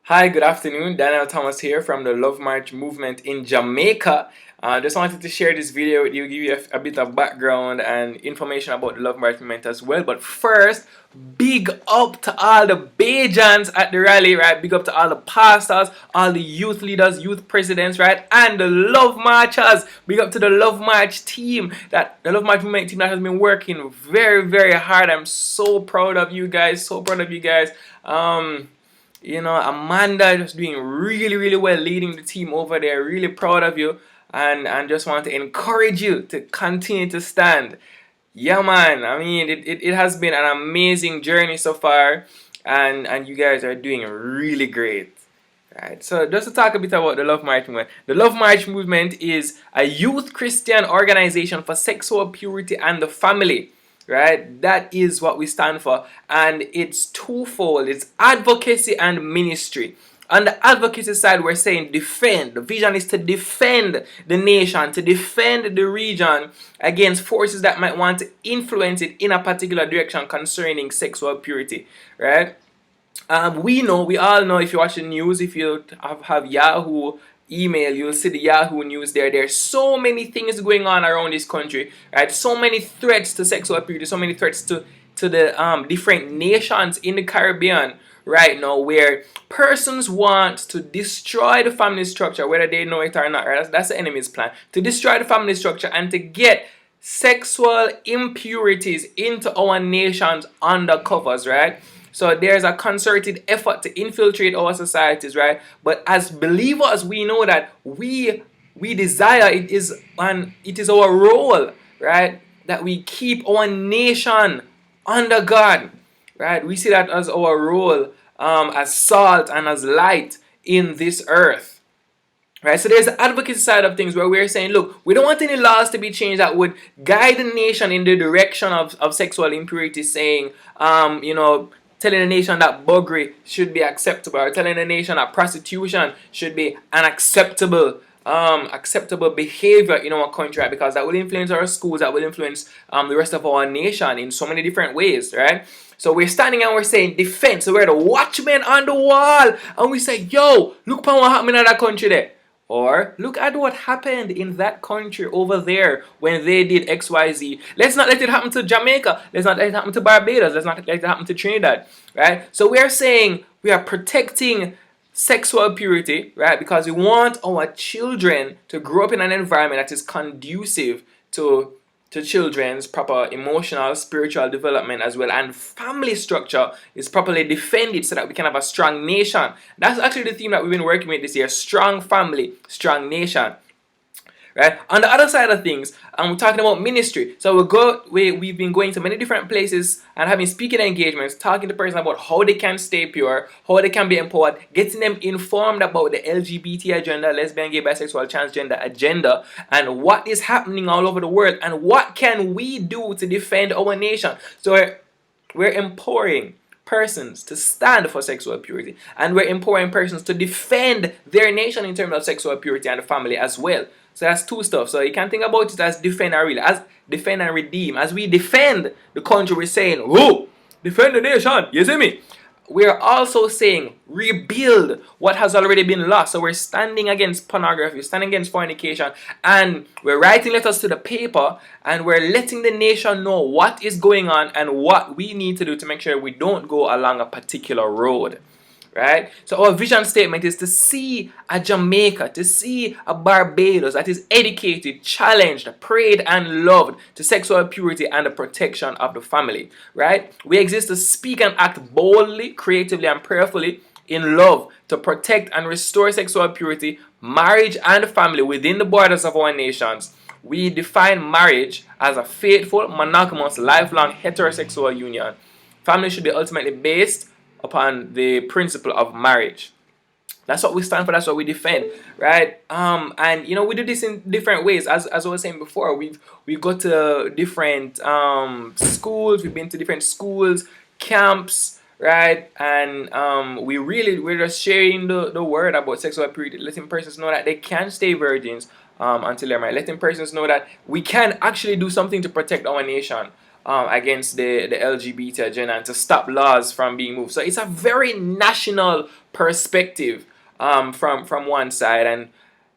Hi, good afternoon. Daniel Thomas here from the Love March movement in Jamaica. Just wanted to share this video with you, give you a bit of background and information about the Love March movement as well. But first, big up to all the Bajans at the rally, right? Big up to all the pastors, all the youth leaders, youth presidents, right? And the Love Marchers. Big up to the Love March team, the Love March movement team that has been working very, very hard. I'm so proud of you guys. So proud of you guys. Amanda is doing really well leading the team over there. Really proud of you and just want to encourage you to continue to stand. Yeah, man. I mean, it has been an amazing journey so far, and you guys are doing really great. Right. So just to talk a bit about the Love March movement. The Love March movement is a youth Christian organization for sexual purity and the family. Right? That is what we stand for. And it's twofold. It's advocacy and ministry. On the advocacy side, we're saying defend. The vision is to defend the nation, to defend the region against forces that might want to influence it in a particular direction concerning sexual purity. Right? We all know, if you watch the news, if you have Yahoo email, you'll see the Yahoo news there. There's so many things going on around this country, right? So many threats to sexual purity, so many threats to the different nations in the Caribbean right now, where persons want to destroy the family structure, whether they know it or not. Right? That's the enemy's plan, to destroy the family structure and to get sexual impurities into our nations under covers, right? So there's a concerted effort to infiltrate our societies, right? But as believers, we know that we desire it is our role, right? That we keep our nation under God, right? We see that as our role, as salt and as light in this earth. Right, so there's the advocacy side of things where we're saying, look, we don't want any laws to be changed that would guide the nation in the direction of sexual impurity, saying, telling the nation that buggery should be acceptable, or telling the nation that prostitution should be unacceptable, acceptable behavior in our country, right? Because that will influence our schools, that will influence the rest of our nation in so many different ways, right? So we're standing and we're saying defense. So we're the watchmen on the wall, and we say, yo, look upon what happened in that country there. Or look at what happened in that country over there when they did XYZ. Let's not let it happen to Jamaica. Let's not let it happen to Barbados. Let's not let it happen to Trinidad. Right? So we are saying we are protecting sexual purity, right? Because we want our children to grow up in an environment that is conducive to children's proper emotional, spiritual development as well, and family structure is properly defended so that we can have a strong nation. That's actually the theme that we've been working with this year: strong family, strong nation. Right? On the other side of things, we're talking about ministry. So we've been going to many different places and having speaking engagements, talking to persons about how they can stay pure, how they can be empowered, getting them informed about the LGBT agenda, lesbian, gay, bisexual, transgender agenda, and what is happening all over the world, and what can we do to defend our nation. So we're empowering persons to stand for sexual purity, and we're empowering persons to defend their nation in terms of sexual purity and the family as well. So that's two stuff. So you can think about it as defend and real, as defend and redeem. As we defend the country, we're saying, whoa, defend the nation. You see me? We're also saying rebuild what has already been lost. So we're standing against pornography, standing against fornication, and we're writing letters to the paper, and we're letting the nation know what is going on and what we need to do to make sure we don't go along a particular road. Right? So our vision statement is to see a Jamaica, to see a Barbados that is educated, challenged, prayed and loved to sexual purity and the protection of the family. Right? We exist to speak and act boldly, creatively and prayerfully in love to protect and restore sexual purity, marriage and family within the borders of our nations. We define marriage as a faithful, monogamous, lifelong heterosexual union. Family should be ultimately based upon the principle of marriage. That's what we stand for. That's what we defend, right? And we do this in different ways. As I was saying before, we've got to different schools. We've been to different schools, camps, right? And we're just sharing the word about sexual purity, letting persons know that they can stay virgins until they're married, letting persons know that we can actually do something to protect our nation. against the LGBT agenda and to stop laws from being moved. So it's a very national perspective from one side,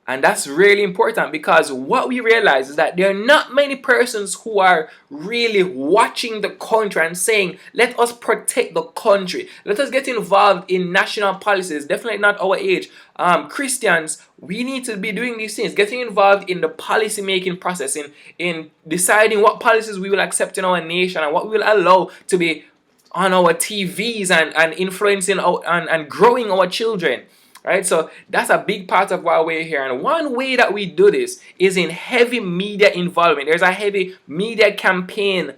and that's really important, because what we realize is that there are not many persons who are really watching the country and saying, let us protect the country. Let us get involved in national policies. Definitely not our age. Christians, we need to be doing these things, getting involved in the policy making process, in deciding what policies we will accept in our nation and what we will allow to be on our TVs and influencing and growing our children. Right, so that's a big part of why we're here, and one way that we do this is in heavy media involvement. There's a heavy media campaign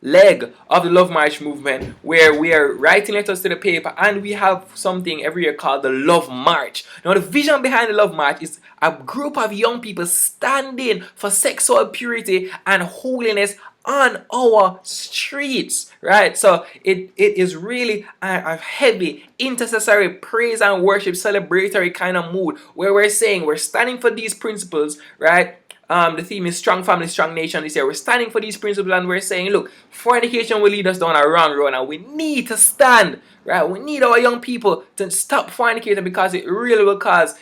leg of the Love March movement, where we are writing letters to the paper, and we have something every year called the Love March. Now, the vision behind the Love March is a group of young people standing for sexual purity and holiness on our streets, right? So it is really a heavy intercessory praise and worship celebratory kind of mood, where we're saying we're standing for these principles, right? The theme is Strong Family, Strong Nation this year. We're standing for these principles, and we're saying, look, fornication will lead us down a wrong road, and we need to stand, right? We need our young people to stop fornicating, because it really will cause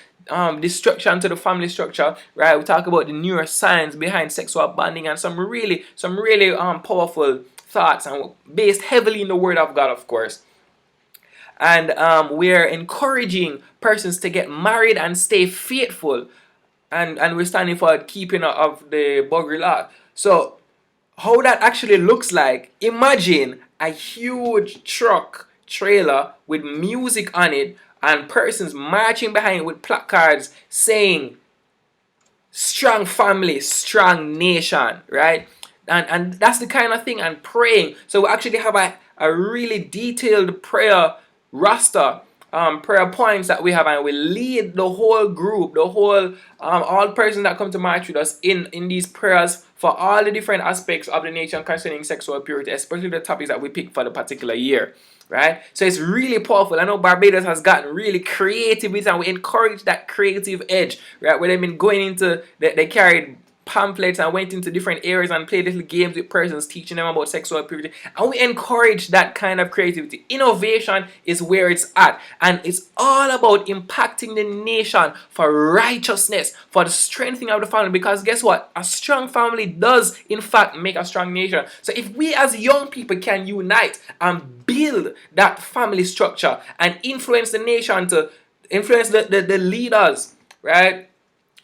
destruction to the family structure, right? We talk about the neuroscience behind sexual bonding and some really powerful thoughts, and based heavily in the Word of God, of course. And we're encouraging persons to get married and stay faithful, and we're standing for keeping of the Buggery law. So how that actually looks like, imagine a huge truck trailer with music on it and persons marching behind with placards saying strong family, strong nation, right? And that's the kind of thing, and praying. So we actually have a really detailed prayer roster, prayer points that we have, and we lead the whole group, the whole all persons that come to march with us in these prayers for all the different aspects of the nation concerning sexual purity, especially the topics that we pick for the particular year, right? So it's really powerful. I know Barbados has gotten really creative with it, and we encourage that creative edge, right? Where they've been going into, they carried pamphlets and went into different areas and played little games with persons, teaching them about sexual purity, and we encourage that kind of creativity. Innovation is where it's at, and it's all about impacting the nation for righteousness, for the strengthening of the family, because guess what? A strong family does in fact make a strong nation. So if we as young people can unite and build that family structure and influence the nation, to influence the leaders, right,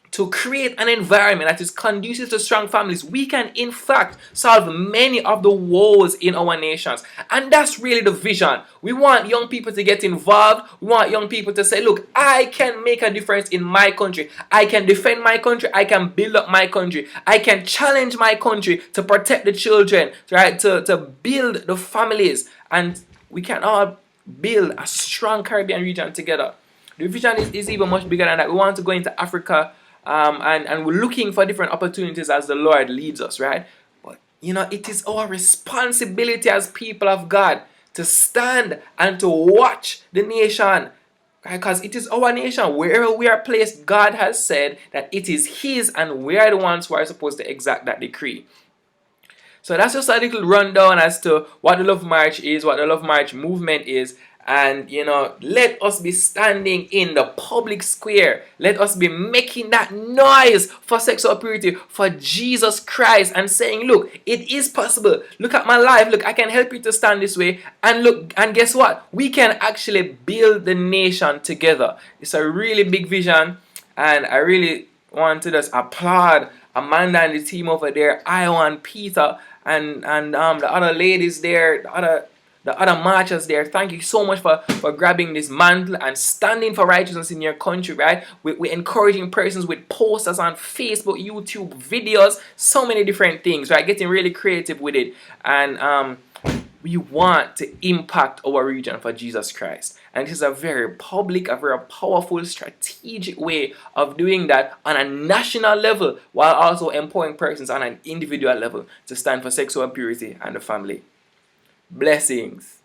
to create an environment that is conducive to strong families, we can in fact solve many of the woes in our nations. And that's really the vision. We want young people to get involved. We want young people to say, look, I can make a difference in my country. I can defend my country. I can build up my country. I can challenge my country to protect the children, right? To build the families. And we can all build a strong Caribbean region together. The vision is even much bigger than that. We want to go into Africa, and we're looking for different opportunities as the Lord leads us, right? But it is our responsibility as people of God to stand and to watch the nation, because it is our nation. Wherever we are placed, God has said that it is His, and we are the ones who are supposed to exact that decree. So that's just a little rundown as to what the Love March is, what the Love March movement is. And let us be standing in the public square. Let us be making that noise for sexual purity, for Jesus Christ, and saying, look, it is possible. Look at my life. Look, I can help you to stand this way. And look, and guess what? We can actually build the nation together. It's a really big vision, and I really want to just applaud Amanda and the team over there, Io, Peter, and the other ladies there, the other marchers there. Thank you so much for grabbing this mantle and standing for righteousness in your country, right? We're encouraging persons with posters on Facebook, YouTube, videos, so many different things, right? Getting really creative with it. And we want to impact our region for Jesus Christ. And this is a very public, a very powerful, strategic way of doing that on a national level, while also empowering persons on an individual level to stand for sexual purity and the family. Blessings.